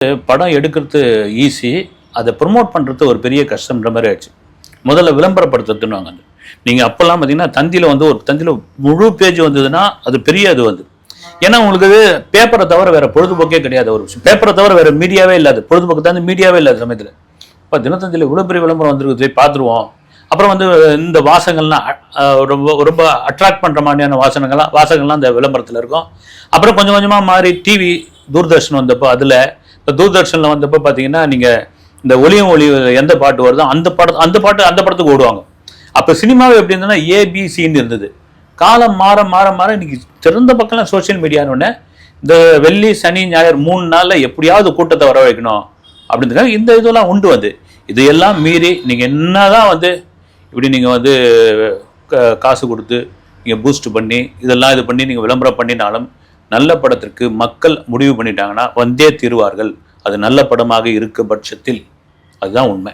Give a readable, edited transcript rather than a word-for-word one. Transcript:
படம் எடுக்கிறது ஈஸி, அதை ப்ரொமோட் பண்ணுறது ஒரு பெரிய கஷ்டம்ன்ற மாதிரி ஆயிடுச்சு. முதல்ல விளம்பரப்படுத்துறதுன்னு நீங்கள் அப்போல்லாம் பார்த்தீங்கன்னா தந்தியில் ஒரு தந்தியில் முழு பேஜ் வந்ததுன்னா அது பெரிய அது ஏன்னா உங்களுக்கு பேப்பரை தவிர வேறு பொழுதுபோக்கே கிடையாது. ஒரு பேப்பரை தவிர வேறு மீடியாவே இல்லாது, பொழுதுபோக்கு தான் மீடியாவே இல்லாத சமயத்தில் இப்போ தினத்தந்தியில் இவ்வளோ பெரிய விளம்பரம் வந்துருக்குது, பார்த்துருவோம். அப்புறம் இந்த வாசகங்கள்லாம் ரொம்ப ரொம்ப அட்ராக்ட் பண்ணுற மாதிரியான வாசகங்கள்லாம் அந்த விளம்பரத்தில் இருக்கும். அப்புறம் கொஞ்சம் கொஞ்சமாக மாறி டிவி தூர்தர்ஷன் வந்தப்போ அதில் இப்போ தூர்தர்ஷனில் வந்தப்போ பார்த்தீங்கன்னா நீங்கள் இந்த ஒளியும் ஒளி எந்த பாட்டு வருதோ அந்த படத்துக்கு ஓடுவாங்க. அப்போ சினிமாவை எப்படி இருந்ததுன்னா ஏபிசின்னு இருந்தது. காலம் மாற மாற மாற இன்னைக்கு திறந்த பக்கம்லாம் சோசியல் மீடியான்னு இந்த வெள்ளி சனி ஞாயிறு 3 நாளில் எப்படியாவது கூட்டத்தை வர வைக்கணும் அப்படின்றதுக்காக இந்த இதெல்லாம் உண்டு. இதையெல்லாம் மீறி நீங்கள் என்னதான் இப்படி நீங்கள் காசு கொடுத்து நீங்கள் பூஸ்ட் பண்ணி இதெல்லாம் இது பண்ணி நீங்கள் விளம்பரம் பண்ணினாலும் நல்ல படத்திற்கு மக்கள் முடிவு பண்ணிட்டாங்கன்னா வந்தே தீருவார்கள். அது நல்ல படமாக இருக்க பட்சத்தில். அதுதான் உண்மை.